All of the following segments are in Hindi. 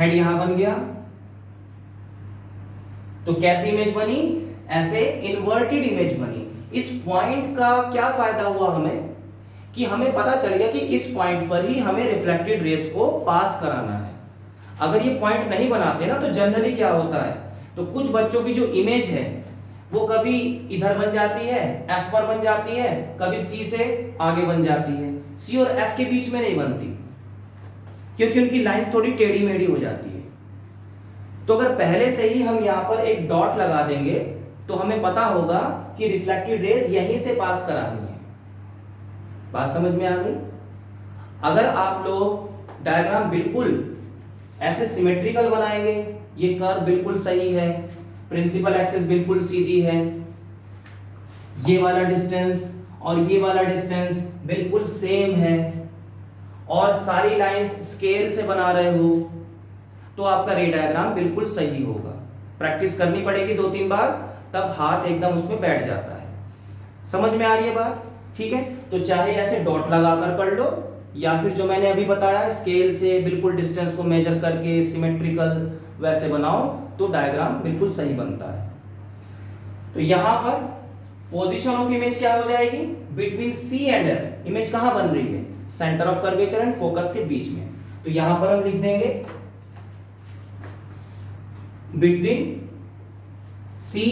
हेड यहां बन गया, तो कैसी इमेज बनी, ऐसे इन्वर्टेड इमेज बनी। इस पॉइंट का क्या फायदा हुआ हमें, कि हमें पता चल गया कि इस पॉइंट पर ही हमें रिफ्लेक्टेड रेस को पास कराना है। अगर ये पॉइंट नहीं बनाते ना तो जनरली क्या होता है, तो कुछ बच्चों की जो इमेज है वो कभी इधर बन जाती है, एफ पर बन जाती है, कभी सी से आगे बन जाती है, सी और एफ के बीच में नहीं बनती, क्योंकि उनकी लाइंस थोड़ी टेढ़ी मेढ़ी हो जाती है। तो अगर पहले से ही हम यहां पर एक डॉट लगा देंगे तो हमें पता होगा कि रिफ्लेक्टेड रेज यहीं से पास करानी है। बात समझ में आ गई? अगर आप लोग डायग्राम बिल्कुल ऐसे सिमेट्रिकल बनाएंगे, ये कर्व बिल्कुल सही है, प्रिंसिपल एक्सिस बिल्कुल सीधी है, ये वाला डिस्टेंस और ये वाला डिस्टेंस बिल्कुल सेम है, और सारी लाइंस स्केल से बना रहे हो, तो आपका रे डायग्राम बिल्कुल सही होगा। प्रैक्टिस करनी पड़ेगी 2-3 बार, तब हाथ एकदम उसमें बैठ जाता है। समझ में आ रही है बात? ठीक है, तो चाहे ऐसे डॉट लगाकर कर लो, या फिर जो मैंने अभी बताया स्केल से बिल्कुल डिस्टेंस को मेजर करके सिमेट्रिकल वैसे बनाओ, तो डायग्राम बिल्कुल सही बनता है। तो यहां पर पोजीशन ऑफ इमेज क्या हो जाएगी, between C and F. Image कहां बन रही है, centre of curvature and focus के बीच में। तो यहां पर हम लिख देंगे between C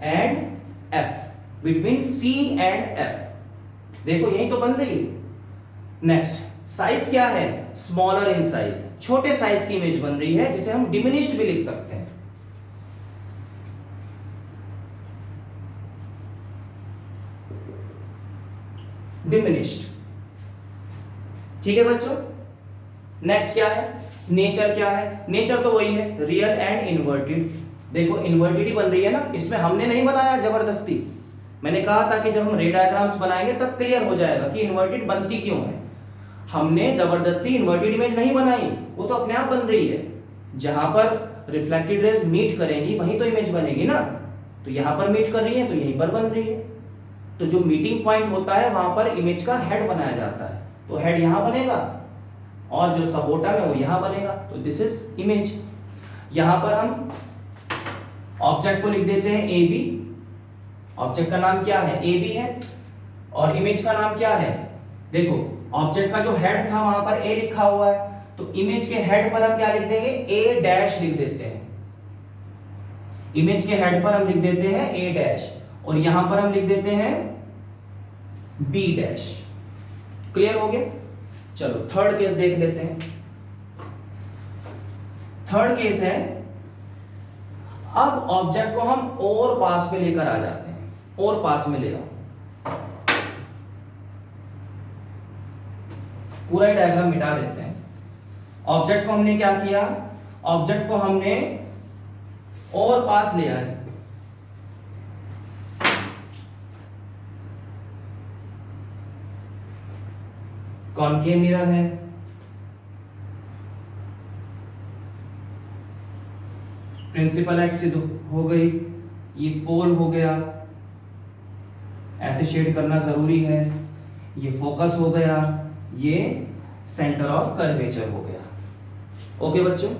and F, between C and F. देखो यही तो बन रही है। नेक्स्ट, साइज क्या है, स्मॉलर इन साइज, छोटे साइज की इमेज बन रही है, जिसे हम डिमिनिश्ड भी लिख सकते हैं। डिमिनिश्ड, ठीक है बच्चों। नेक्स्ट क्या है, नेचर क्या है, नेचर तो वही है, रियल एंड इन्वर्टेड। देखो इन्वर्टेड ही बन रही है ना, इसमें हमने नहीं बनाया जबरदस्ती। मैंने कहा था कि जब हम रे डायग्राम्स बनाएंगे तब क्लियर हो जाएगा कि इन्वर्टेड बनती क्यों है। हमने जबरदस्ती इन्वर्टेड इमेज नहीं बनाई, वो तो अपने आप बन रही है। जहां पर रिफ्लेक्टेड रेज मीट करेंगी वहीं तो इमेज बनेगी ना, तो यहां पर मीट कर रही है तो यहीं पर बन रही है। तो जो मीटिंग पॉइंट होता है वहां पर इमेज का हेड बनाया जाता है, तो हेड यहां बनेगा और जो उसका बॉटम है वो यहां बनेगा, तो दिस इज इमेज। यहां पर हम ऑब्जेक्ट को लिख देते हैं ए बी। ऑब्जेक्ट का नाम क्या है, ए बी है, और इमेज का नाम क्या है, देखो ऑब्जेक्ट का जो हेड था वहां पर ए लिखा हुआ है, तो इमेज के हेड पर हम क्या लिख देंगे, ए डैश लिख देते हैं। इमेज के हेड पर हम लिख देते हैं ए डैश, और यहां पर हम लिख देते हैं बी डैश। क्लियर हो गया? चलो थर्ड केस देख लेते हैं। थर्ड केस है, अब ऑब्जेक्ट को हम और पास में लेकर आ जाते हैं, और पास में ले आओ। पूरा ही डायग्राम मिटा देते हैं। ऑब्जेक्ट को हमने क्या किया, ऑब्जेक्ट को हमने और पास ले आए। कॉनकेव मिरर है, प्रिंसिपल एक्सिस हो गई, ये पोल हो गया, ऐसे शेड करना जरूरी है, ये फोकस हो गया, ये सेंटर ऑफ कर्वेचर हो गया। ओके बच्चों,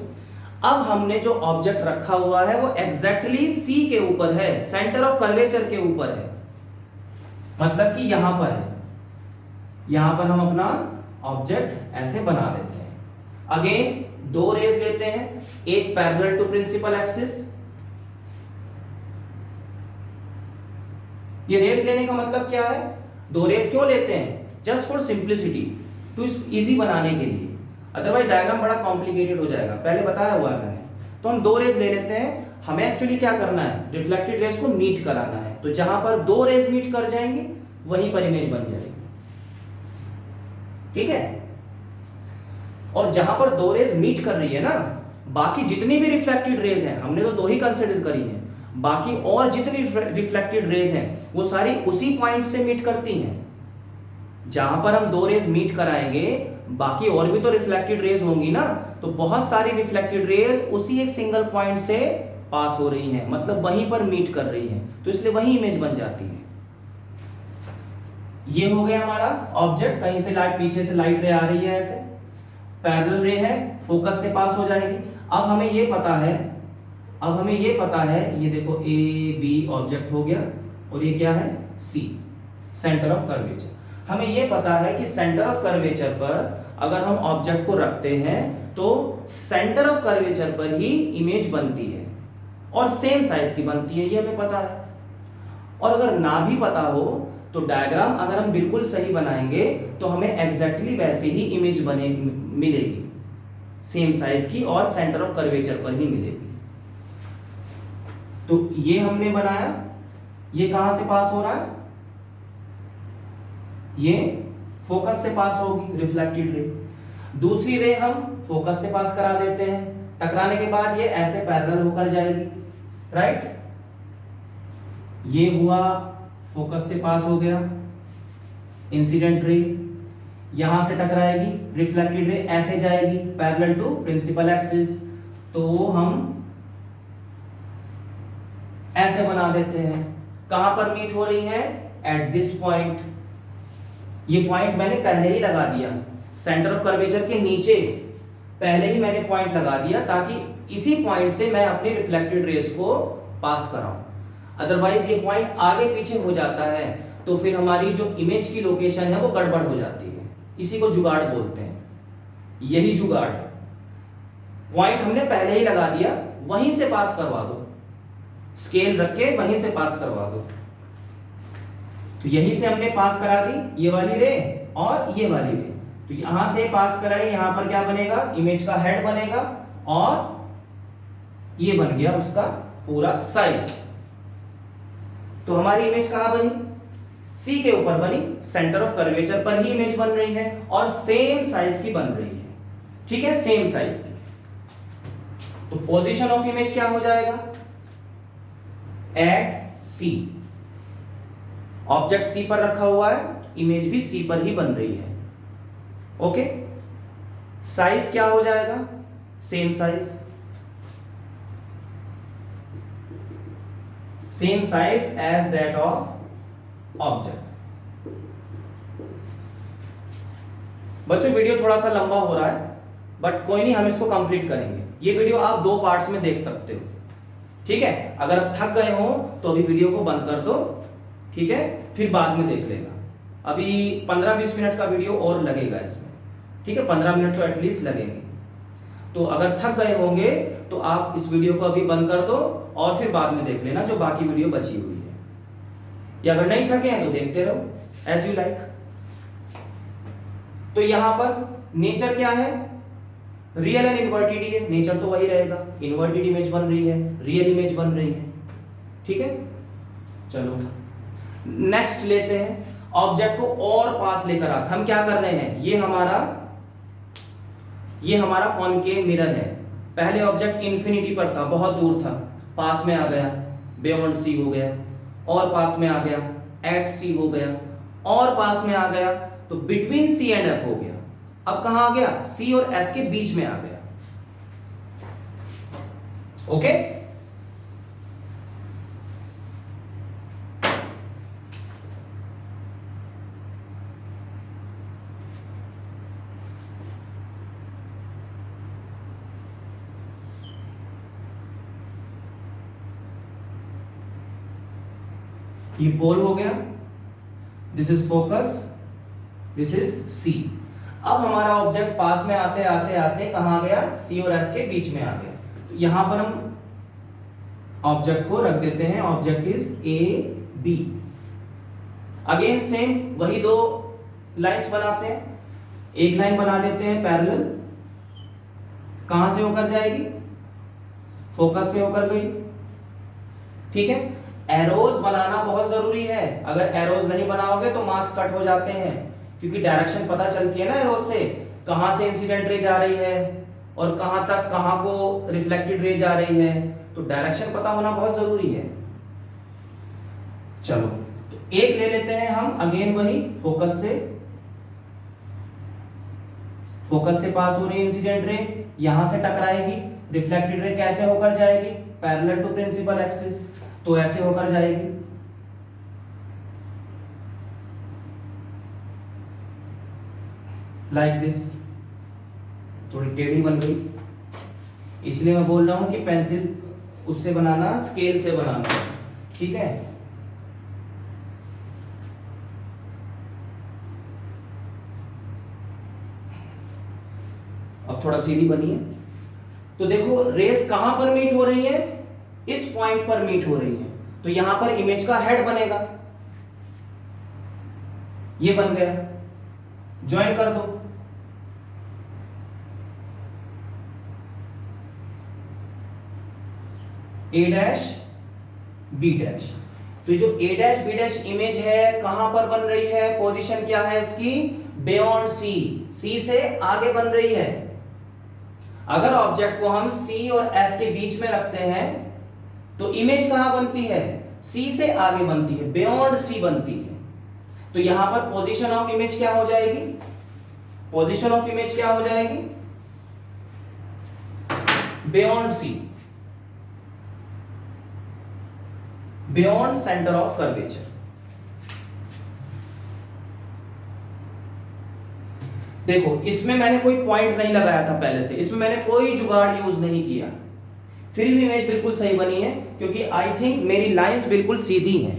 अब हमने जो ऑब्जेक्ट रखा हुआ है वो एग्जैक्टली सी के ऊपर है, सेंटर ऑफ कर्वेचर के ऊपर है, मतलब कि यहां पर है। यहां पर हम अपना ऑब्जेक्ट ऐसे बना देते हैं। अगेन दो रेज लेते हैं, एक पैरेलल टू प्रिंसिपल एक्सिस। ये रेज लेने का मतलब क्या है, दो रेज क्यों लेते हैं, just for simplicity, to easy बनाने के लिए, अदरवाइज डायग्राम बड़ा कॉम्प्लिकेटेड हो जाएगा, पहले बताया हुआ है मैंने। तो हम दो रेज ले लेते हैं, हमें एक्चुअली क्या करना है, रिफ्लेक्टेड रेज को मीट कराना है। तो जहां पर दो रेज मीट कर जाएंगे वहीं पर इमेज बन जाएगी, ठीक है। और जहां पर दो रेज मीट कर रही है ना, बाकी जितनी भी रिफ्लेक्टेड रेज हैं, हमने तो दो ही कंसिडर करी हैं, बाकी और जितनी रिफ्लेक्टेड रेज हैं वो सारी उसी पॉइंट से मीट करती हैं। जहां पर हम दो रेज मीट कराएंगे बाकी और भी तो रिफ्लेक्टेड रेज होंगी ना, तो बहुत सारी रिफ्लेक्टेड रेज उसी एक सिंगल पॉइंट से पास हो रही हैं, मतलब वहीं पर मीट कर रही हैं, तो इसलिए वही इमेज बन जाती है। ये हो गया हमारा ऑब्जेक्ट, कहीं से लाइट, पीछे से लाइट रे आ रही है ऐसे, पैरेलल रे है, फोकस से पास हो जाएगी। अब हमें ये पता है, ये देखो ए बी ऑब्जेक्ट हो गया, और ये क्या है, सी, सेंटर ऑफ कर्वेचर। हमें ये पता है कि सेंटर ऑफ कर्वेचर पर अगर हम ऑब्जेक्ट को रखते हैं तो सेंटर ऑफ कर्वेचर पर ही इमेज बनती है और सेम साइज की बनती है, ये हमें पता है। और अगर ना भी पता हो तो डायग्राम अगर हम बिल्कुल सही बनाएंगे तो हमें एग्जैक्टली वैसे ही इमेज बने मिलेगी, सेम साइज की और सेंटर ऑफ कर्वेचर पर ही मिलेगी। तो ये हमने बनाया, ये कहां से पास हो रहा है, ये फोकस से पास होगी रिफ्लेक्टेड रे। दूसरी रे हम फोकस से पास करा देते हैं, टकराने के बाद ये ऐसे पैरेलल होकर जाएगी, राइट। ये हुआ फोकस से पास हो गया, इंसिडेंट रे यहां से टकराएगी, रिफ्लेक्टेड रे ऐसे जाएगी पैरेलल टू प्रिंसिपल एक्सिस, तो हम ऐसे बना देते हैं। कहां पर मीट हो रही है, एट दिस पॉइंट। ये पॉइंट मैंने पहले ही लगा दिया, सेंटर ऑफ कर्वेचर के नीचे पहले ही मैंने पॉइंट लगा दिया, ताकि इसी पॉइंट से मैं अपनी रिफ्लेक्टेड रेस को पास कराऊं। अदरवाइज ये पॉइंट आगे पीछे हो जाता है तो फिर हमारी जो इमेज की लोकेशन है वो गड़बड़ हो जाती है। इसी को जुगाड़ बोलते हैं, यही जुगाड़ है। पॉइंट हमने पहले ही लगा दिया, वहीं से पास करवा दो, स्केल रख के वहीं से पास करवा दो। तो यहीं से हमने पास करा दी, ये वाली रे और ये वाली रे। तो यहां से पास कराई, यहां पर क्या बनेगा, इमेज का हेड बनेगा, और ये बन गया उसका पूरा साइज। तो हमारी इमेज कहां बनी, सी के ऊपर बनी, सेंटर ऑफ कर्वेचर पर ही इमेज बन रही है और सेम साइज की बन रही है, ठीक है, सेम साइज की। तो पोजीशन ऑफ इमेज क्या हो जाएगा, एट सी। ऑब्जेक्ट सी पर रखा हुआ है, इमेज भी सी पर ही बन रही है, ओके। साइज क्या हो जाएगा, same size, same size as that of object. बच्चों वीडियो थोड़ा सा लंबा हो रहा है, बट कोई नहीं, हम इसको कंप्लीट करेंगे। ये वीडियो आप 2 पार्ट्स में देख सकते हो, ठीक है। अगर आप थक गए हो तो अभी वीडियो को बंद कर दो, ठीक है, फिर बाद में देख लेगा। अभी 15-20 मिनट का वीडियो और लगेगा इसमें, ठीक है, 15 मिनट तो एटलीस्ट लगेंगे। तो अगर थक गए होंगे तो आप इस वीडियो को अभी बंद कर दो और फिर बाद में देख लेना जो बाकी वीडियो बची हुई है, या अगर नहीं थके हैं तो देखते रहो एज यू लाइक। तो यहां पर नेचर क्या है, रियल एंड इन्वर्टेड ही है, नेचर तो वही रहेगा, इन्वर्टेड इमेज बन रही है, रियल इमेज बन रही है, ठीक है। चलो नेक्स्ट लेते हैं, ऑब्जेक्ट को और पास लेकर आते। हम क्या कर रहे हैं, ये हमारा कॉनकेव मिरर है। पहले ऑब्जेक्ट इंफिनिटी पर था, बहुत दूर था, पास में आ गया, बियॉन्ड सी हो गया, और पास में आ गया, एट सी हो गया, और पास में आ गया, तो बिटवीन सी एंड एफ हो गया। अब कहां आ गया, सी और एफ के बीच में आ गया, ओके। ये पोल हो गया, this is focus, this is C. अब हमारा ऑब्जेक्ट पास में आते आते आते कहां गया, सी और एफ के बीच में आ गया। तो यहां पर हम ऑब्जेक्ट को रख देते हैं, object is A B. Again same वही 2 लाइंस बनाते हैं, एक लाइन बना देते हैं पैरेलल, कहां से होकर जाएगी, फोकस से होकर गई, ठीक है। एरोज बनाना बहुत जरूरी है, अगर एरोज नहीं बनाओगे तो मार्क्स कट हो जाते हैं, क्योंकि डायरेक्शन पता चलती है ना एरोज से, कहां से इंसिडेंट रे जा रही है और कहां तक, कहां को रिफ्लेक्टेड रे जा रही है, तो डायरेक्शन पता होना बहुत जरूरी है। चलो तो एक ले लेते हैं हम, अगेन वही फोकस से पास हो रही है इंसिडेंट रे, यहां से टकराएगी, रिफ्लेक्टेड रे कैसे होकर जाएगी, पैरेलल टू प्रिंसिपल एक्सिस, तो ऐसे होकर जाएगी, लाइक दिस। थोड़ी टेढ़ी बन गई, इसलिए मैं बोल रहा हूं कि पेंसिल उससे बनाना, स्केल से बनाना, ठीक है। अब थोड़ा सीधी बनी है। तो देखो रेस कहां पर मीट हो रही है, इस पॉइंट पर मीट हो रही है, तो यहां पर इमेज का हेड बनेगा, ये बन गया, ज्वाइन कर दो। ए डैश बी डैश, तो जो ए डैश बी डैश इमेज है कहां पर बन रही है, पोजीशन क्या है इसकी, बियॉन्ड सी, सी से आगे बन रही है। अगर ऑब्जेक्ट को हम सी और एफ के बीच में रखते हैं तो इमेज कहां बनती है, सी से आगे बनती है, बियॉन्ड सी बनती है। तो यहां पर पोजीशन ऑफ इमेज क्या हो जाएगी, पोजीशन ऑफ इमेज क्या हो जाएगी, beyond C, beyond centre of curvature. देखो इसमें मैंने कोई पॉइंट नहीं लगाया था पहले से, इसमें मैंने कोई जुगाड़ यूज नहीं किया, फिर भी इमेज बिल्कुल सही बनी है, क्योंकि आई थिंक मेरी लाइंस बिल्कुल सीधी हैं।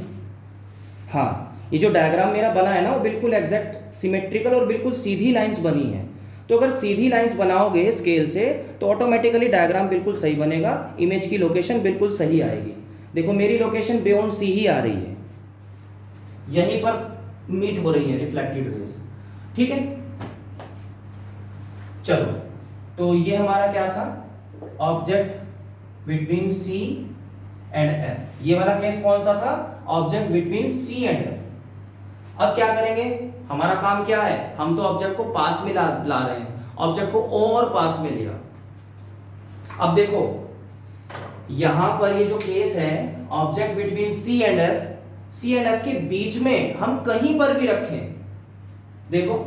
हाँ, ये जो डायग्राम मेरा बना है ना वो बिल्कुल एग्जैक्ट सिमेट्रिकल और बिल्कुल सीधी लाइंस बनी है। तो अगर सीधी लाइंस बनाओगे स्केल से तो ऑटोमेटिकली डायग्राम बिल्कुल सही बनेगा, इमेज की लोकेशन बिल्कुल सही आएगी। देखो मेरी लोकेशन बियॉन्ड सी ही आ रही है, यहीं पर मीट हो रही है रिफ्लेक्टेड रेज, ठीक है। चलो तो ये हमारा क्या था, object between C and F, ये वाला केस कौन सा था, object between C and F. अब क्या करेंगे, हमारा काम क्या है, हम तो ऑब्जेक्ट को पास में ला रहे हैं, ऑब्जेक्ट को और पास में लिया। अब देखो यहां पर ये जो केस है object between C and F, C and F के बीच में हम कहीं पर भी रखें, देखो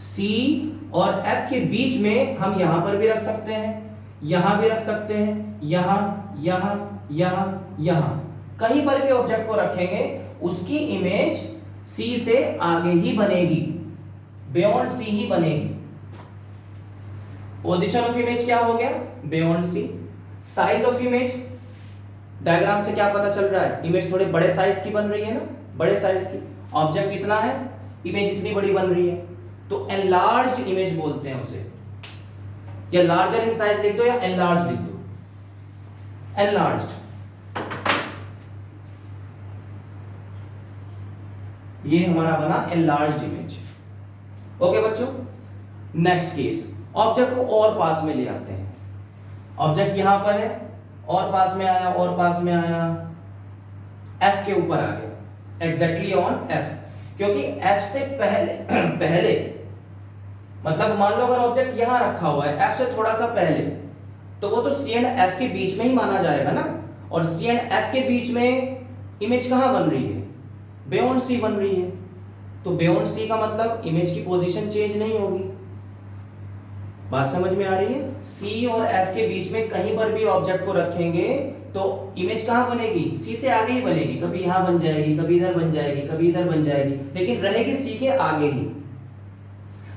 सी और एफ के बीच में हम यहां पर भी रख सकते हैं, यहां भी रख सकते हैं, यहां यहां यहां यहां, कहीं पर भी ऑब्जेक्ट को रखेंगे उसकी इमेज सी से आगे ही बनेगी, बियॉन्ड सी ही बनेगी। पोजीशन ऑफ इमेज क्या हो गया, beyond C. Size of image, diagram से क्या पता चल रहा है, इमेज थोड़े बड़े साइज की बन रही है ना, बड़े साइज की, ऑब्जेक्ट इतना है, इमेज इतनी बड़ी बन रही है, तो एनलार्ज्ड इमेज बोलते हैं उसे, या लार्जर इन साइज लिख दो या एनलार्ज लिख दो, एनलार्ज्ड। ये हमारा बना एनलार्ज्ड इमेज। ओके बच्चों, नेक्स्ट केस, ऑब्जेक्ट को और पास में ले आते हैं, ऑब्जेक्ट यहां पर है, और पास में आया, और पास में आया, एफ के ऊपर आ गया, एग्जैक्टली ऑन एफ, क्योंकि एफ से पहले पहले मतलब मान लो अगर ऑब्जेक्ट यहां रखा हुआ है एफ से थोड़ा सा पहले, तो वो तो सी एंड एफ के बीच में ही माना जाएगा ना, और सी एंड एफ के बीच में इमेज कहां बन रही है, बियॉन्ड सी बन रही है, तो बियॉन्ड सी का मतलब इमेज की पोजीशन चेंज नहीं होगी। बात समझ में आ रही है, सी और एफ के बीच में कहीं पर भी ऑब्जेक्ट को रखेंगे तो इमेज कहां बनेगी, सी से आगे ही बनेगी, कभी यहां बन जाएगी, कभी इधर बन जाएगी, कभी इधर बन जाएगी, लेकिन रहेगी सी के आगे ही।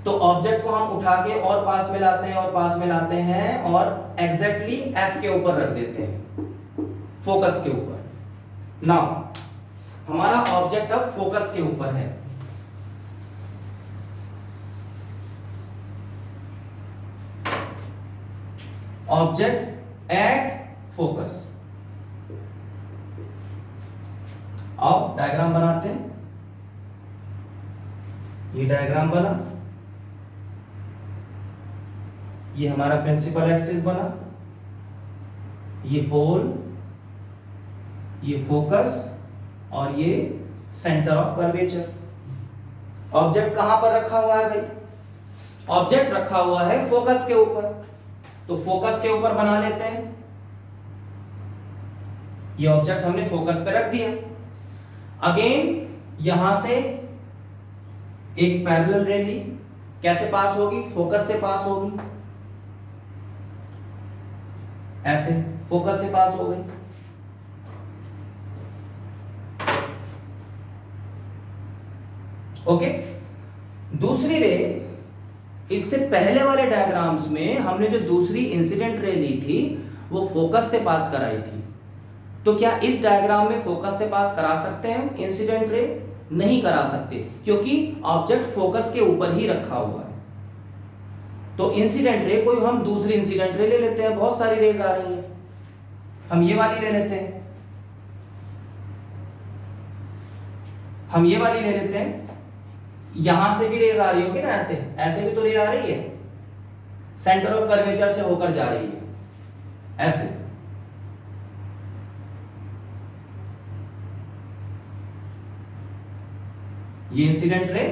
तो ऑब्जेक्ट को हम उठा के और पास में लाते हैं, और पास में लाते हैं, और एग्जैक्टली एफ के ऊपर रख देते हैं, फोकस के ऊपर। नाउ हमारा ऑब्जेक्ट अब फोकस के ऊपर है, ऑब्जेक्ट एट फोकस। अब डायग्राम बनाते हैं, ये डायग्राम बना, ये हमारा प्रिंसिपल एक्सिस बना, ये पोल, ये फोकस, और ये सेंटर ऑफ कर्वेचर। ऑब्जेक्ट कहां पर रखा हुआ है भाई, ऑब्जेक्ट रखा हुआ है फोकस के ऊपर, तो फोकस के ऊपर बना लेते हैं, ये ऑब्जेक्ट हमने फोकस पे रख दिया। अगेन यहां से एक पैरेलल रे ली, कैसे पास होगी, फोकस से पास होगी, ऐसे फोकस से पास हो गई। ओके, दूसरी रे इससे पहले वाले डायग्राम्स में हमने जो दूसरी इंसिडेंट रे ली थी वो फोकस से पास कराई थी, तो क्या इस डायग्राम में फोकस से पास करा सकते हैं इंसिडेंट रे? नहीं करा सकते, क्योंकि ऑब्जेक्ट फोकस के ऊपर ही रखा हुआ है। तो इंसिडेंट रे कोई हम दूसरी इंसिडेंट रे ले लेते हैं, बहुत सारी रेज आ रही हैं, हम ये वाली ले लेते हैं, हम ये वाली ले लेते हैं। यहां से भी रेज आ रही होगी ना, ऐसे ऐसे भी तो रे आ रही है, सेंटर ऑफ कर्वेचर से होकर जा रही है ऐसे। ये इंसिडेंट रे,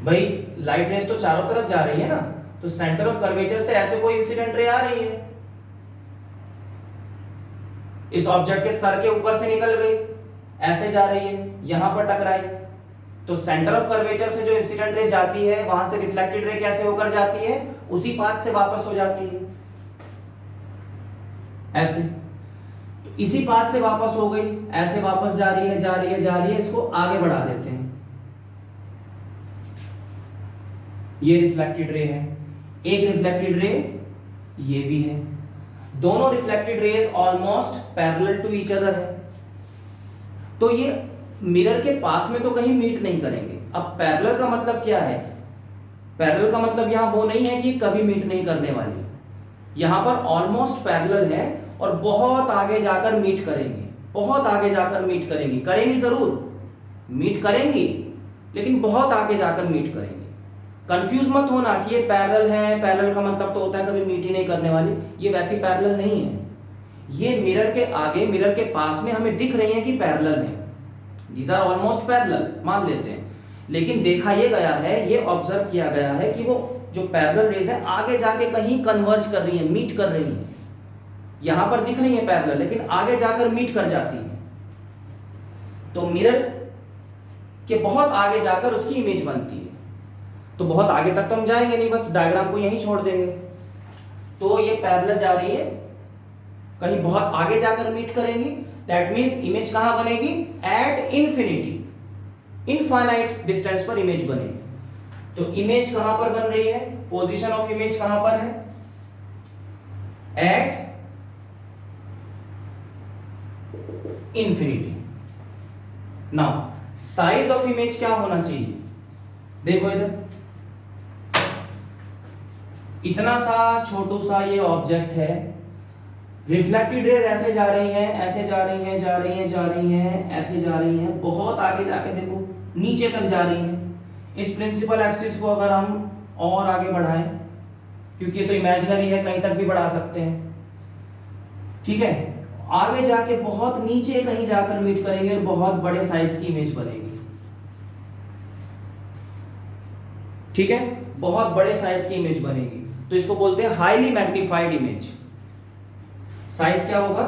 भाई लाइट रेज तो चारों तरफ जा रही है ना, तो सेंटर ऑफ कर्वेचर से ऐसे कोई इंसिडेंट रे आ रही है, इस ऑब्जेक्ट के सर के ऊपर से निकल गई, ऐसे जा रही है, यहां पर टकराई, तो सेंटर ऑफ कर्वेचर से जो इंसिडेंट रे जाती है वहां से रिफ्लेक्टेड रे कैसे होकर जाती है, उसी पाथ से वापस हो जाती है ऐसे। तो इसी पाथ से वापस हो गई, ऐसे वापस जा रही है जा रही है जा रही है, इसको आगे बढ़ा देते हैं। ये रिफ्लेक्टेड रे है, एक रिफ्लेक्टेड रे ये भी है, दोनों reflected rays almost parallel to each other है, तो ये मिरर के पास में तो कहीं मीट नहीं करेंगे। अब पैरेलल का मतलब क्या है? पैरेलल का मतलब यहां वो नहीं है कि कभी मीट नहीं करने वाली, यहां पर ऑलमोस्ट पैरेलल है और बहुत आगे जाकर मीट करेंगे, बहुत आगे जाकर मीट करेंगी, करेंगी जरूर, मीट करेंगी, लेकिन बहुत आगे जाकर मीट करेंगे। कंफ्यूज मत होना कि ये पैरेलल है, पैरेलल का मतलब तो होता है कभी मीट ही नहीं करने वाली, ये वैसी पैरेलल नहीं है। ये मिरर के आगे, मिरर के पास में हमें दिख रही है कि पैरेलल है, दीज आर ऑलमोस्ट पैरेलल मान लेते हैं, लेकिन देखा ये गया है, ये ऑब्जर्व किया गया है कि वो जो पैरेलल रेज है आगे जाके कहीं कन्वर्ज कर रही है, मीट कर रही है। यहां पर दिख रही है पैरेलल, लेकिन आगे जाकर मीट कर जाती है, तो मिरर के बहुत आगे जाकर उसकी इमेज बनती है। तो बहुत आगे तक तो हम जाएंगे नहीं, बस डायग्राम को यहीं छोड़ देंगे। तो ये पैरेलल जा रही है, कहीं बहुत आगे जाकर मीट करेंगी, दैट मींस इमेज कहां बनेगी? एट इंफिनिटी, इनफाइनाइट डिस्टेंस पर इमेज बनेगी। तो इमेज कहां पर बन रही है? पोजीशन ऑफ इमेज कहां पर है? At infinity. Now size of image क्या होना चाहिए? देखो इधर, इतना सा छोटू सा ये ऑब्जेक्ट है, रिफ्लेक्टेड रेज ऐसे जा रही हैं, ऐसे जा रही हैं, जा रही हैं, जा रही हैं, ऐसे जा रही हैं, बहुत आगे जाके देखो नीचे तक जा रही हैं। इस प्रिंसिपल एक्सिस को अगर हम और आगे बढ़ाएं, क्योंकि ये तो इमेजिनरी है, कहीं तक भी बढ़ा सकते हैं, ठीक है, आगे जाके बहुत नीचे कहीं जाकर मीट करेंगे और बहुत बड़े साइज की इमेज बनेगी, ठीक है, बहुत बड़े साइज की इमेज बनेगी। तो इसको बोलते हैं हाईली मैग्नीफाइड इमेज। साइज क्या होगा?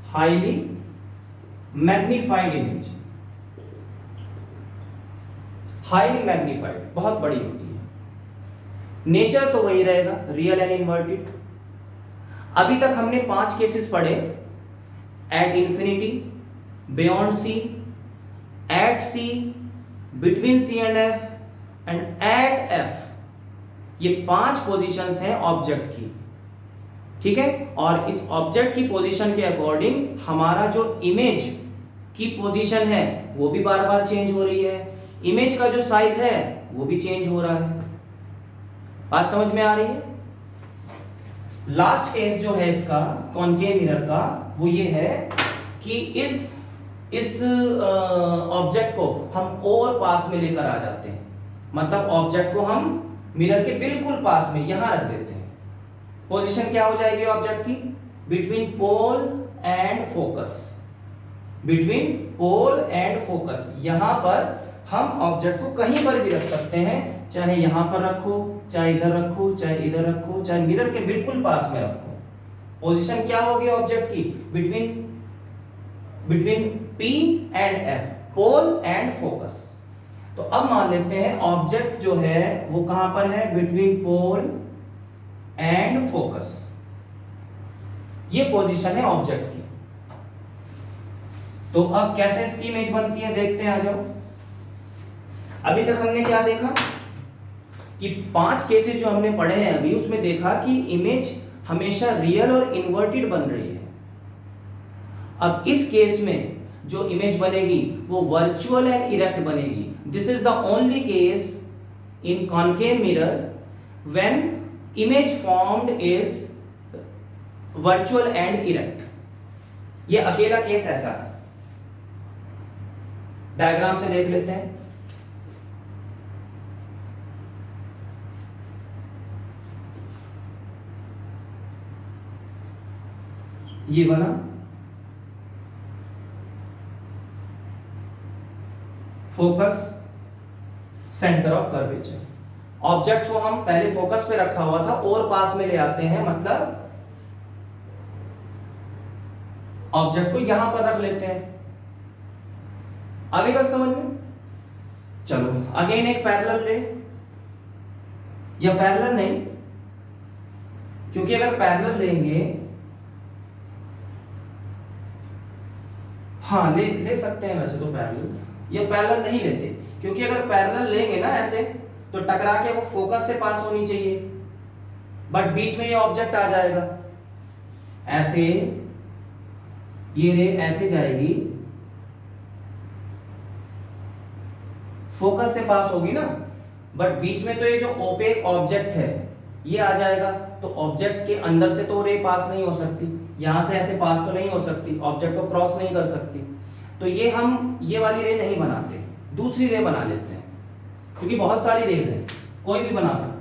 Highly magnified image. Highly magnified, बहुत बड़ी होती है। नेचर तो वही रहेगा, रियल एंड इन्वर्टेड। अभी तक हमने 5 केसेस पढ़े, at infinity, beyond C, at C, between C and F and at F. ये 5 पोजीशंस हैं ऑब्जेक्ट की, ठीक है, और इस ऑब्जेक्ट की पोजीशन के अकॉर्डिंग हमारा जो इमेज की पोजीशन है वो भी बार बार चेंज हो रही है, इमेज का जो साइज है वो भी चेंज हो रहा है। बात समझ में आ रही है? लास्ट केस जो है इसका कॉनकेव मिरर का, वो ये है कि इस ऑब्जेक्ट को हम और पास में लेकर आ जाते हैं, मतलब ऑब्जेक्ट को हम मिरर के बिल्कुल पास में यहां रख देते हैं। पोजीशन क्या हो जाएगी ऑब्जेक्ट की? Between pole and focus, between pole and focus. यहां पर हम ऑब्जेक्ट को कहीं पर भी रख सकते हैं, चाहे यहां पर रखो, चाहे इधर रखो, चाहे इधर रखो, चाहे मिरर के बिल्कुल पास में रखो। पोजीशन क्या होगी ऑब्जेक्ट की? Between P and F, pole and focus. तो अब मान लेते हैं ऑब्जेक्ट जो है वो कहां पर है? Between pole and focus. ये पोजीशन है ऑब्जेक्ट की। तो अब कैसे इसकी इमेज बनती है देखते हैं, आ जाओ। अभी तक हमने क्या देखा? कि 5 केसेस जो हमने पढ़े हैं अभी, उसमें देखा कि इमेज हमेशा रियल और इन्वर्टेड बन रही है। अब इस केस में जो इमेज बनेगी वो वर्चुअल एंड इरेक्ट बनेगी। This is the only case in concave mirror when image formed is virtual and erect. ये अकेला केस ऐसा है। डायग्राम से देख लेते हैं। ये बना focus, centre of curvature. Object को हम पहले फोकस पे रखा हुआ था और पास में ले आते हैं, मतलब ऑब्जेक्ट को यहां पर रख लेते हैं। आगे बात समझ में? चलो अगेन एक पैरेलल रे, या पैरेलल नहीं, क्योंकि अगर पैरेलल लेंगे, हाँ ले सकते हैं वैसे तो पैरेलल, ये पैरेलल नहीं लेते, क्योंकि अगर पैरेलल लेंगे ना ऐसे तो टकरा के वो फोकस से पास होनी चाहिए, बट बीच में ये ऑब्जेक्ट आ जाएगा। ऐसे ये रे ऐसे जाएगी, फोकस से पास होगी ना, बट बीच में तो ये जो ओपेक ऑब्जेक्ट है ये आ जाएगा, तो ऑब्जेक्ट के अंदर से तो रे पास नहीं हो सकती, यहां से ऐसे पास तो नहीं हो सकती, ऑब्जेक्ट को क्रॉस नहीं कर सकती, तो ये हम ये वाली रे नहीं बनाते, दूसरी रे बना लेते हैं, क्योंकि बहुत सारी रेज हैं, कोई भी बना सकते हैं।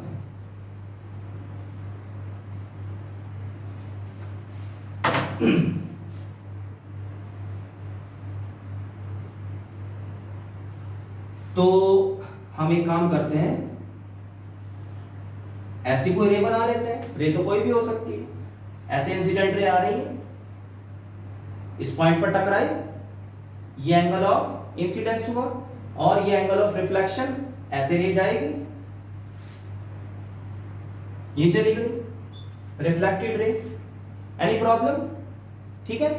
तो हम एक काम करते हैं, ऐसी कोई रे बना लेते हैं, रे तो कोई भी हो सकती है। ऐसे इंसिडेंट रे आ रही है, इस पॉइंट पर टकराई, ये एंगल ऑफ इंसिडेंस हुआ और ये एंगल ऑफ रिफ्लेक्शन, ऐसे रे जाएगी, ये चली गई रिफ्लेक्टेड रे। Any problem? ठीक है।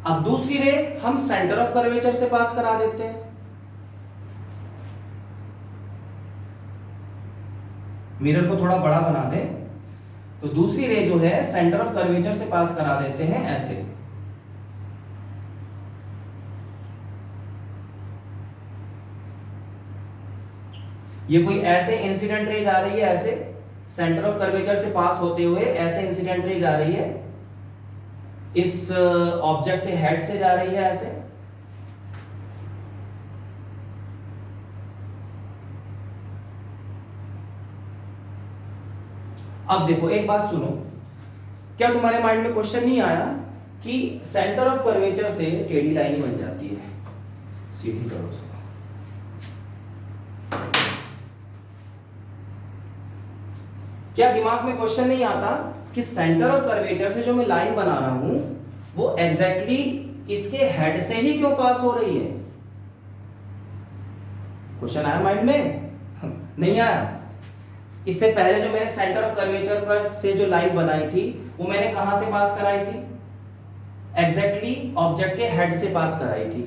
अब दूसरी रे हम सेंटर ऑफ कर्वेचर से पास करा देते हैं। मिरर को थोड़ा बड़ा बना दें, तो दूसरी रे जो है सेंटर ऑफ कर्वेचर से पास करा देते हैं ऐसे। ये कोई ऐसे इंसिडेंट रे जा रही है, ऐसे सेंटर ऑफ कर्वेचर से पास होते हुए ऐसे इंसिडेंट रे जा रही है, इस ऑब्जेक्ट के हेड से जा रही है ऐसे। अब देखो एक बात सुनो, क्या तुम्हारे माइंड में क्वेश्चन नहीं आया कि सेंटर ऑफ कर्वेचर से टेढ़ी लाइन ही बन जाती है, सीधी करो उसको। क्या दिमाग में क्वेश्चन नहीं आता कि सेंटर ऑफ कर्वेचर से जो मैं लाइन बना रहा हूं वो एग्जैक्टली इसके हेड से ही क्यों पास हो रही है? क्वेश्चन आया माइंड में? नहीं आया। इससे पहले जो मैंने सेंटर ऑफ कर्वेचर पर से जो लाइन बनाई थी वो मैंने कहां से पास कराई थी? एग्जैक्टली ऑब्जेक्ट के हेड से पास कराई थी।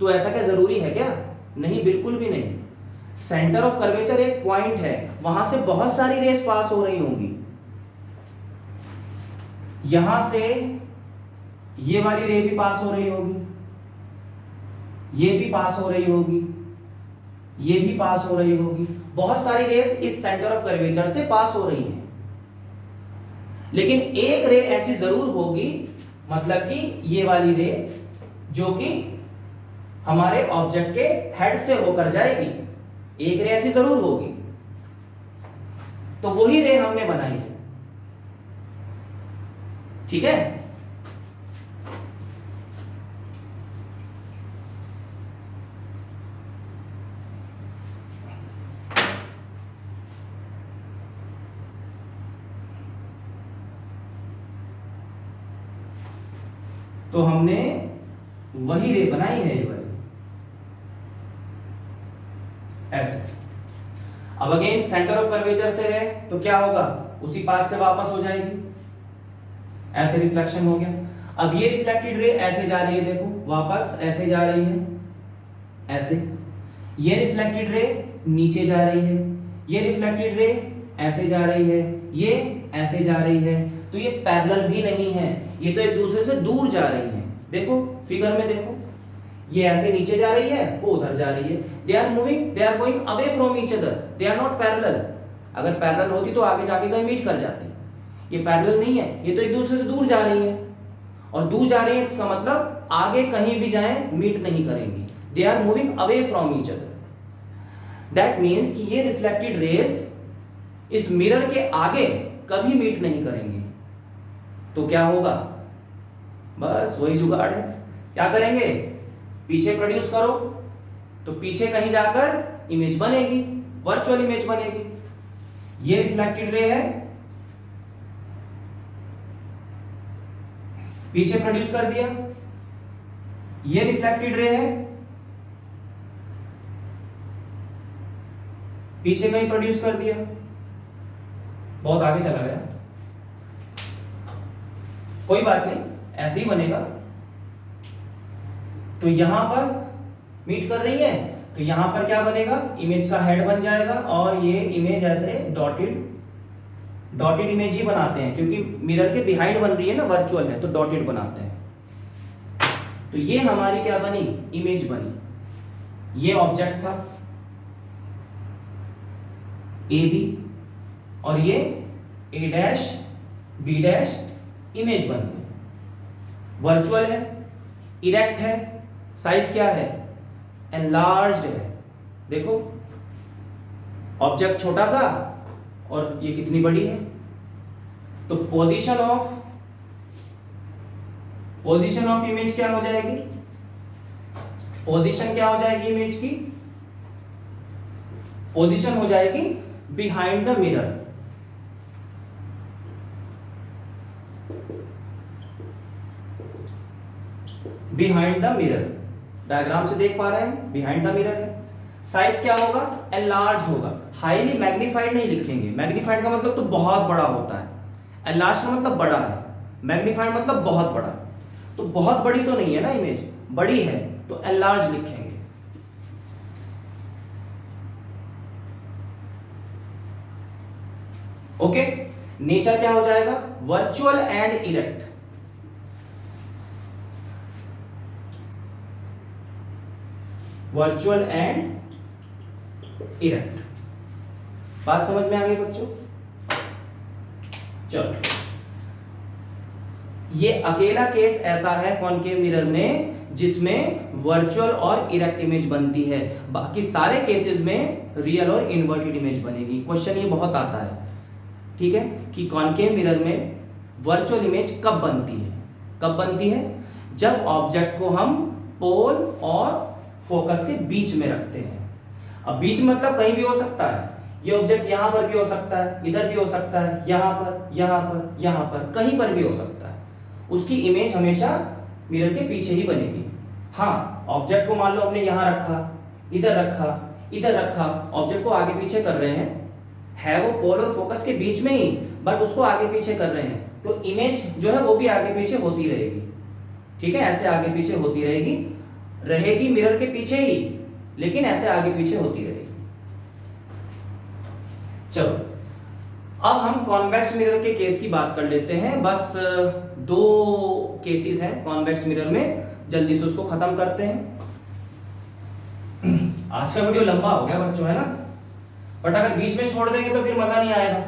तो ऐसा क्या जरूरी है क्या? नहीं, बिल्कुल भी नहीं। सेंटर ऑफ कर्वेचर एक पॉइंट है, वहां से बहुत सारी रेस पास हो रही होंगी। यहां से ये वाली रे भी पास हो रही होगी, ये भी पास हो रही होगी, ये भी पास हो रही होगी, बहुत सारी रेस इस सेंटर ऑफ कर्वेचर से पास हो रही हैं। लेकिन एक रे ऐसी जरूर होगी, मतलब कि ये वाली रे जो कि हमारे ऑब्जेक्ट के हेड से होकर जाएगी, एक रे ऐसी जरूर होगी। तो वही रे हमने बनाई है। ठीक है। तो हमने वही रे बनाई है ये वाली ऐसे। अब अगेन सेंटर ऑफ कर्वेचर से है तो क्या होगा, उसी पाथ से वापस हो जाएगी, ऐसे रिफ्लेक्शन हो गया। अब ये रिफ्लेक्टेड रे ऐसे जा रही है, देखो वापस ऐसे जा रही है ऐसे। ये रिफ्लेक्टेड रे नीचे जा रही है, ये रिफ्लेक्टेड रे ऐसे जा रही है, ये ऐसे जा रही है, तो ये पैरेलल भी नहीं है, ये तो एक दूसरे से दूर जा रही है। देखो फिगर में देखो, ये ऐसे नीचे जा रही है, वो उधर जा रही है। They are moving, they are going away from each other, they are not parallel. अगर पैरेलल होती तो आगे जाके कहीं मीट कर जाती। ये पैरेलल नहीं है, ये तो एक दूसरे से दूर जा रही है, और दूर जा रही है इसका मतलब आगे कहीं भी जाएं मीट नहीं करेंगी। They are moving away from each other. That means कि ये रिफ्लेक्टेड रेस इस मिरर के आगे कभी मीट नहीं करेंगे। तो क्या होगा? बस वही जुगाड़ है। क्या करेंगे? पीछे प्रोड्यूस करो, तो पीछे कहीं जाकर इमेज बनेगी, वर्चुअल इमेज बनेगी। ये रिफ्लेक्टेड रे है, पीछे प्रोड्यूस कर दिया। ये रिफ्लेक्टेड रे है, पीछे कहीं प्रोड्यूस कर दिया। बहुत आगे चला गया, कोई बात नहीं, ऐसे ही बनेगा। तो यहां पर मीट कर रही है, तो यहां पर क्या बनेगा? इमेज का हेड बन जाएगा, और ये इमेज ऐसे डॉटेड इमेज ही बनाते हैं, क्योंकि मिरर के बिहाइंड बन रही है ना, वर्चुअल है, तो डॉटेड बनाते हैं। तो ये हमारी क्या बनी? इमेज बनी। ये ऑब्जेक्ट था ए बी, और ये ए डैश बी डैश इमेज बन गई। वर्चुअल है, इरेक्ट है, साइज क्या है? एनलार्ज्ड है। देखो ऑब्जेक्ट छोटा सा और ये कितनी बड़ी है। तो पोजीशन ऑफ इमेज क्या हो जाएगी? पोजीशन क्या हो जाएगी इमेज की? पोजीशन हो जाएगी behind the mirror. Behind the mirror, diagram से देख पा रहे हैं, बिहाइंड द मिरर है। साइज क्या होगा? एनलार्ज होगा। हाईली मैग्नीफाइड नहीं लिखेंगे, मैग्नीफाइड का मतलब तो बहुत बड़ा होता है, एनलार्ज का मतलब बड़ा है, मैग्नीफाइड मतलब बहुत बड़ा। तो बहुत बड़ी तो नहीं है ना इमेज, बड़ी है तो एनलार्ज लिखेंगे। ओके, नेचर क्या हो जाएगा? Virtual and erect. Virtual and erect. बात समझ में आ गई बच्चों? चलो, ये अकेला केस ऐसा है कॉनकेव मिरर में जिसमें वर्चुअल और इरेक्ट इमेज बनती है। बाकी सारे केसेस में रियल और इन्वर्टेड इमेज बनेगी। क्वेश्चन ये बहुत आता है, ठीक है, कि कॉनकेव मिरर में वर्चुअल इमेज कब बनती है? कब बनती है? जब ऑब्जेक्ट को हम पोल और फोकस के बीच में रखते हैं। अब बीच में मतलब कहीं भी हो सकता है, ये ऑब्जेक्ट यहां पर भी हो सकता है, इधर भी हो सकता है, यहां पर, यहां पर, यहां पर, कहीं पर भी हो सकता है। उसकी इमेज हमेशा मिरर के पीछे ही बनेगी। हाँ, ऑब्जेक्ट को मान लो हमने यहां रखा, इधर रखा, इधर रखा, ऑब्जेक्ट को आगे पीछे कर रहे हैं, है वो पोल और फोकस के बीच में ही, बट उसको आगे पीछे कर रहे हैं, तो इमेज जो है वो भी आगे पीछे होती रहेगी। ठीक है, ऐसे आगे पीछे होती रहेगी मिरर के पीछे ही, लेकिन ऐसे आगे पीछे होती रहेगी। चलो, अब हम कॉन्वेक्स मिरर के केस की बात कर लेते हैं। बस 2 केसेस हैं कॉन्वेक्स मिरर में, जल्दी से उसको खत्म करते हैं। आज का वीडियो लंबा हो गया बच्चों, है ना, बट अगर बीच में छोड़ देंगे तो फिर मजा नहीं आएगा।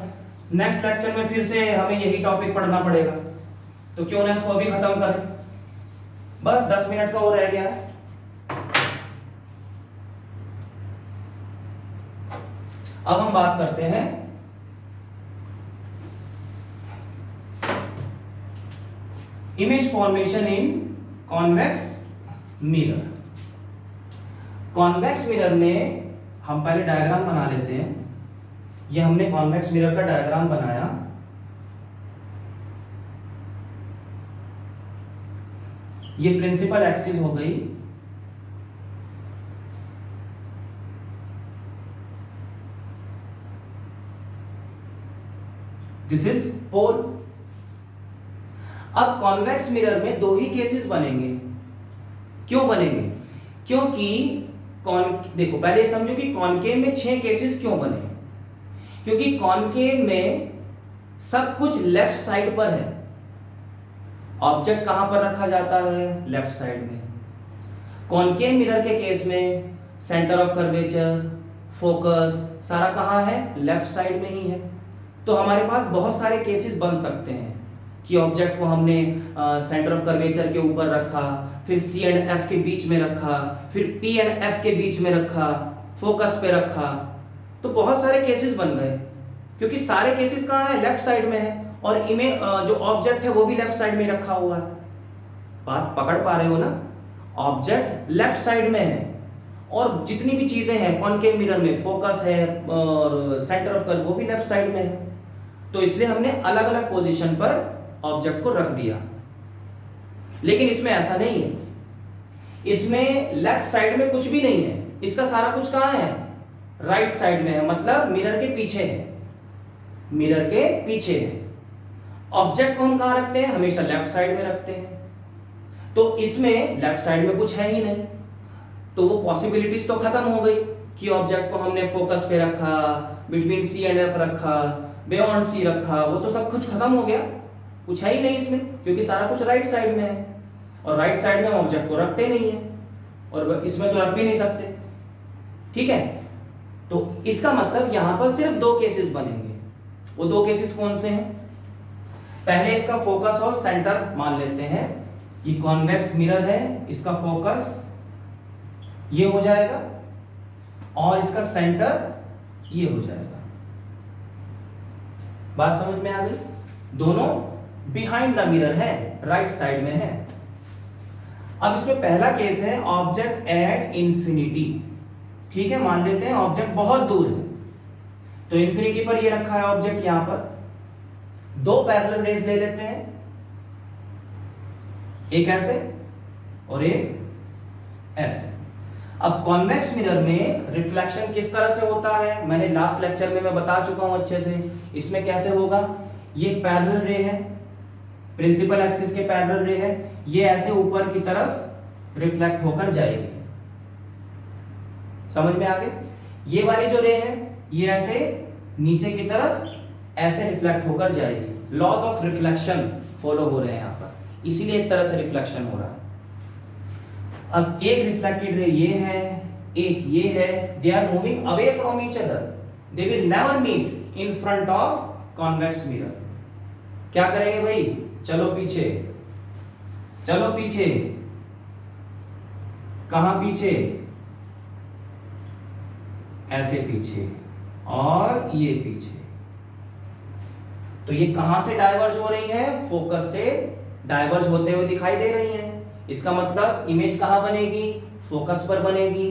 नेक्स्ट लेक्चर में फिर से हमें यही टॉपिक पढ़ना पड़ेगा, तो क्यों ना इसको अभी खत्म करें। बस 10 मिनट का और रह गया है। अब हम बात करते हैं इमेज फॉर्मेशन इन कॉन्वेक्स मिरर। कॉन्वेक्स मिरर में हम पहले डायग्राम बना लेते हैं। ये हमने कॉन्वेक्स मिरर का डायग्राम बनाया। ये प्रिंसिपल एक्सिस हो गई, दिस इज पोल। अब कॉन्वेक्स मिरर में 2 ही केसेस बनेंगे। क्यों बनेंगे? क्योंकि देखो पहले समझो कि कॉनकेव में 6 केसेस क्यों बने। क्योंकि कॉनकेव में सब कुछ लेफ्ट साइड पर है। ऑब्जेक्ट कहां पर रखा जाता है? लेफ्ट साइड में। कॉनकेव मिरर के केस में सेंटर ऑफ कर्वेचर, फोकस सारा कहां है? लेफ्ट साइड में ही है। तो हमारे पास बहुत सारे केसेस बन सकते हैं कि ऑब्जेक्ट को हमने सेंटर ऑफ कर्वेचर के ऊपर रखा, फिर सी एंड एफ के बीच में रखा, फिर पी एंड एफ के बीच में रखा, फोकस पे रखा। तो बहुत सारे केसेस बन गए, क्योंकि सारे केसेस कहाँ है? लेफ्ट साइड में है, और इमेज जो ऑब्जेक्ट है वो भी लेफ्ट साइड में रखा हुआ है। बात पकड़ पा रहे हो ना? ऑब्जेक्ट लेफ्ट साइड में है, और जितनी भी चीजें हैं कॉनकेव मिरर में, फोकस है और सेंटर ऑफ कर्व वो भी लेफ्ट साइड में है। तो इसलिए हमने अलग अलग पोजीशन पर ऑब्जेक्ट को रख दिया। लेकिन इसमें ऐसा नहीं है, इसमें लेफ्ट साइड में कुछ भी नहीं है, इसका सारा कुछ कहां है? राइट साइड में है, मतलब मिरर के पीछे है। मिरर के पीछे है। ऑब्जेक्ट को हम कहां रखते हैं? हमेशा लेफ्ट साइड में रखते हैं। तो इसमें लेफ्ट साइड में कुछ है ही नहीं, तो वो पॉसिबिलिटीज तो खत्म हो गई कि ऑब्जेक्ट को हमने फोकस पे रखा, बिटवीन सी एंड एफ रखा, बियॉन्ड सी रखा, वो तो सब कुछ खत्म हो गया, कुछ है ही नहीं इसमें, क्योंकि सारा कुछ राइट साइड में है। और राइट साइड में हम ऑब्जेक्ट को रखते नहीं है, और इसमें तो रख भी नहीं सकते। ठीक है, तो इसका मतलब यहां पर सिर्फ दो केसेस बनेंगे। वो दो केसेस कौन से हैं? पहले इसका फोकस और सेंटर मान लेते हैं। ये कॉन्वेक्स मिरर है, इसका फोकस ये हो जाएगा और इसका सेंटर ये हो जाएगा। बात समझ में आ गई? दोनों बिहाइंड द मिरर है, राइट साइड में है। अब इसमें पहला केस है ऑब्जेक्ट एट इंफिनिटी। ठीक है, मान लेते हैं ऑब्जेक्ट बहुत दूर है, तो इंफिनिटी पर ये रखा है ऑब्जेक्ट। यहां पर दो पैरेलल रेज ले लेते हैं, एक ऐसे और एक ऐसे। अब कॉन्वेक्स मिरर में रिफ्लेक्शन किस तरह से होता है मैंने लास्ट लेक्चर में मैं बता चुका हूं अच्छे से। इसमें कैसे होगा? ये पैरेलल रे है, प्रिंसिपल एक्सिस के पैरेलल रे है, ये ऐसे ऊपर की तरफ रिफ्लेक्ट होकर जाएगी। समझ में आ गया? ये वाली जो रे है ये ऐसे नीचे की तरफ ऐसे रिफ्लेक्ट होकर जाएगी। लॉज ऑफ रिफ्लेक्शन फॉलो हो रहे हैं यहां पर, इसीलिए इस तरह से रिफ्लेक्शन हो रहा है। अब एक रिफ्लेक्टेड रे ये है, एक ये है, they are moving away from each other, they will never meet in front of convex mirror. क्या करेंगे भाई? चलो पीछे, चलो पीछे। कहां पीछे? ऐसे पीछे, और ये पीछे। तो ये कहां से डाइवर्ज हो रही है? फोकस से डाइवर्ज होते हुए दिखाई दे रही है। इसका मतलब इमेज कहां बनेगी? फोकस पर बनेगी।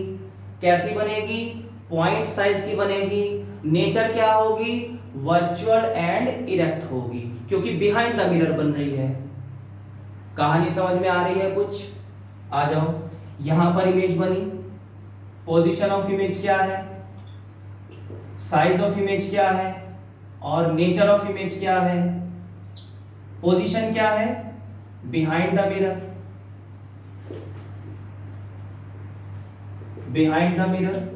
कैसी बनेगी? पॉइंट साइज की बनेगी। नेचर क्या होगी? वर्चुअल एंड इरेक्ट होगी, क्योंकि बिहाइंड द मिरर बन रही है। कहानी समझ में आ रही है कुछ? आ जाओ। यहां पर इमेज बनी, पोजीशन ऑफ इमेज क्या है, साइज ऑफ इमेज क्या है, और नेचर ऑफ इमेज क्या है। पोजीशन क्या है? Behind the mirror, behind the mirror.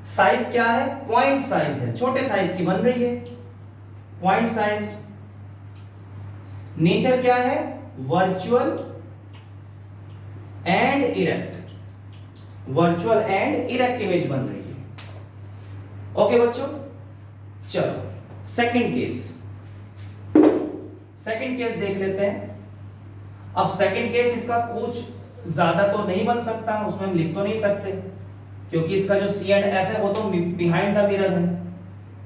Size क्या है? पॉइंट साइज है, छोटे साइज की बन रही है, पॉइंट साइज। नेचर क्या है? Virtual and erect, virtual and erect image बन रही है। ओके बच्चों, चलो सेकंड केस, सेकंड केस देख लेते हैं। अब सेकंड केस इसका कुछ ज्यादा तो नहीं बन सकता, उसमें हम लिख तो नहीं सकते, क्योंकि इसका जो सी एंड एफ है वो तो बिहाइंड द मिरर है,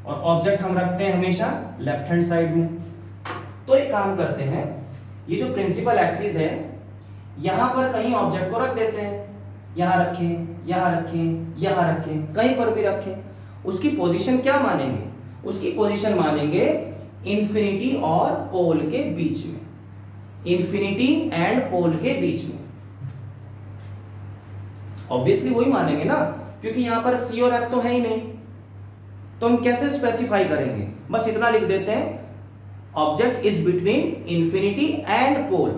और ऑब्जेक्ट हम रखते हैं हमेशा लेफ्ट हैंड साइड में। तो एक काम करते हैं, ये जो प्रिंसिपल एक्सिस है यहां पर कहीं ऑब्जेक्ट को रख देते हैं। यहां रखें, यहां रखें, यहां रखें, कहीं पर भी रखें। उसकी पोजीशन क्या मानेंगे? उसकी पोजीशन मानेंगे इंफिनिटी और पोल के बीच में, इंफिनिटी एंड पोल के बीच में। ऑब्वियसली वही मानेंगे ना, क्योंकि यहां पर सी और एफ तो है ही नहीं, तो हम कैसे स्पेसिफाई करेंगे? बस इतना लिख देते हैं, object is between infinity and pole.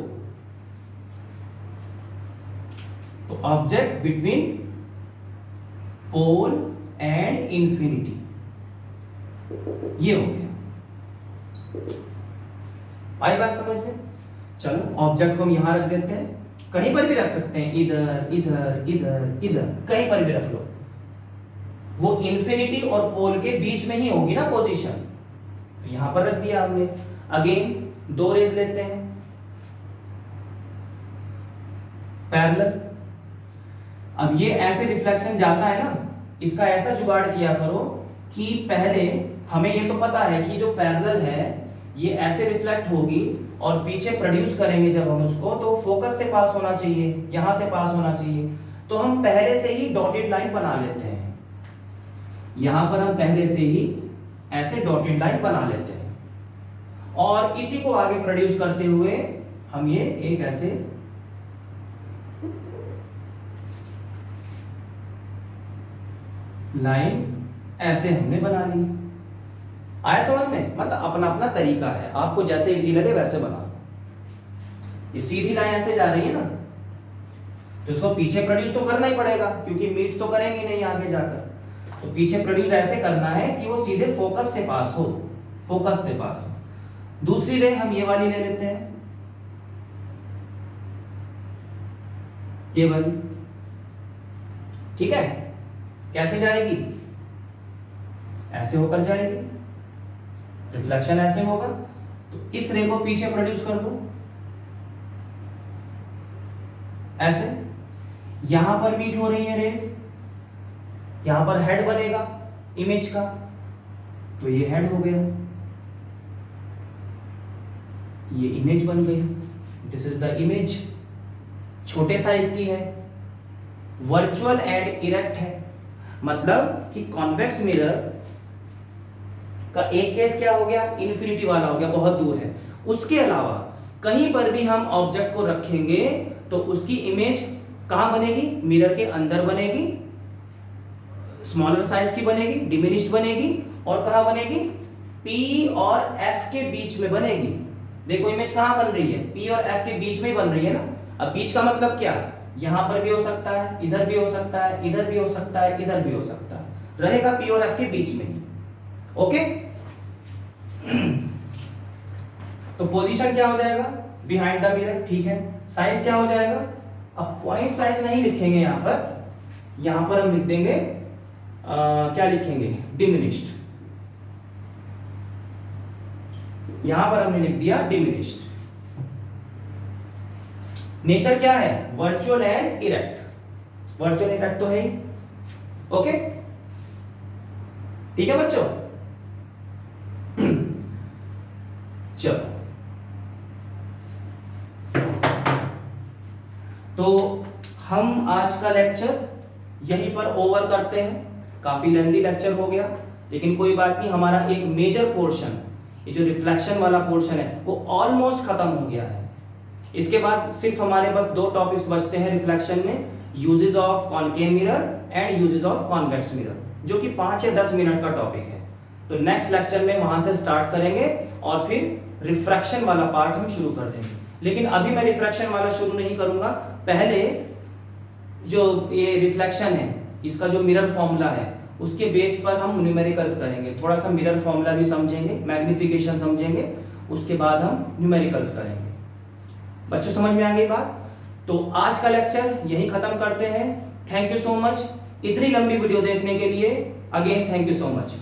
तो object between pole and infinity, ये हो गया। आई बात समझ में? चलो ऑब्जेक्ट को हम यहां रख देते हैं, कहीं पर भी रख सकते हैं, इधर इधर इधर इधर, कहीं पर भी रख लो। वो इंफिनिटी और पोल के बीच में ही होगी ना पोजीशन, तो यहां पर रख दिया हमने। अगेन दो रेज लेते हैं पैरेलल। अब ये ऐसे रिफ्लेक्शन जाता है ना, इसका ऐसा जुगाड़ किया करो कि पहले हमें ये तो पता है कि जो पैरेलल है ये ऐसे रिफ्लेक्ट होगी और पीछे प्रोड्यूस करेंगे जब हम उसको, तो फोकस से पास होना चाहिए, यहां से पास होना चाहिए। तो हम पहले से ही डॉटेड लाइन बना लेते हैं, यहां पर हम पहले से ही ऐसे डॉटेड लाइन बना लेते हैं और इसी को आगे प्रोड्यूस करते हुए हम ये एक ऐसे लाइन ऐसे हमने बना ली। आया समझ में? मतलब अपना अपना तरीका है, आपको जैसे इजी लगे वैसे बना। ये सीधी लाइन ऐसे जा रही है ना, तो इसको पीछे प्रोड्यूस तो करना ही पड़ेगा क्योंकि मीट तो करेंगे नहीं आगे जाकर। तो पीछे प्रोड्यूस ऐसे करना है कि वो सीधे फोकस से पास हो, फोकस से पास हो। दूसरी रे हम ये वाली ले लेते हैं, ये वाली, ठीक है। कैसे जाएगी? ऐसे होकर जाएगी, रिफ्लेक्शन ऐसे होगा, तो इस रे को पीछे प्रोड्यूस कर दो ऐसे। यहां पर मीट हो रही है रेस, यहां पर हेड बनेगा इमेज का, तो ये हेड हो गया, ये इमेज बन गई। This is the image. छोटे साइज की है, वर्चुअल एंड इरेक्ट है, मतलब कि कॉन्वेक्स मिरर का एक केस क्या हो गया, इन्फिनिटी वाला हो गया, बहुत दूर है। उसके अलावा कहीं पर भी हम ऑब्जेक्ट को रखेंगे तो उसकी इमेज कहां बनेगी, मिरर के अंदर बनेगी, स्मॉलर साइज की बनेगी, डिमिनिश्ड बनेगी, और कहां बनेगी, P और F के बीच में बनेगी। देखो इमेज कहां बन रही है, P और F के बीच में ही बन रही है ना। अब बीच का मतलब क्या, यहां पर भी हो सकता है, इधर भी हो सकता है, इधर भी हो सकता है, इधर भी हो सकता है, रहेगा P और F के बीच में ही। ओके तो पोजीशन क्या हो जाएगा, बिहाइंड द मिरर, ठीक है। साइज क्या हो जाएगा, अब पॉइंट साइज नहीं लिखेंगे यहां पर हम लिख देंगे क्या लिखेंगे, डिमिनिश्ड। यहां पर हमने लिख दिया डिमिनिश्ड। नेचर क्या है, virtual and erect. Virtual erect तो है ही, ओके ठीक है बच्चों। चलो तो हम आज का लेक्चर यहीं पर ओवर करते हैं। काफी लेंथी लेक्चर हो गया, लेकिन कोई बात नहीं, हमारा एक मेजर पोर्शन, ये जो रिफ्लेक्शन वाला पोर्शन है वो ऑलमोस्ट खत्म हो गया है। इसके बाद सिर्फ हमारे पास दो टॉपिक्स बचते हैं रिफ्लेक्शन में, uses of concave mirror and uses of convex mirror, जो कि 5 या 10 मिनट का टॉपिक है। तो नेक्स्ट लेक्चर में वहां से स्टार्ट करेंगे और फिर रिफ्रैक्शन वाला पार्ट हम शुरू कर देंगे। लेकिन अभी मैं रिफ्रैक्शन वाला शुरू नहीं करूंगा, पहले जो ये रिफ्लेक्शन है इसका जो मिरर फॉर्मूला है उसके बेस पर हम न्यूमेरिकल्स करेंगे। थोड़ा सा मिरर फॉर्मूला भी समझेंगे, मैग्निफिकेशन समझेंगे, उसके बाद हम न्यूमेरिकल्स करेंगे। बच्चों समझ में आ गई बात? तो आज का लेक्चर यहीं खत्म करते हैं। थैंक यू सो मच इतनी लंबी वीडियो देखने के लिए। Again thank you so much.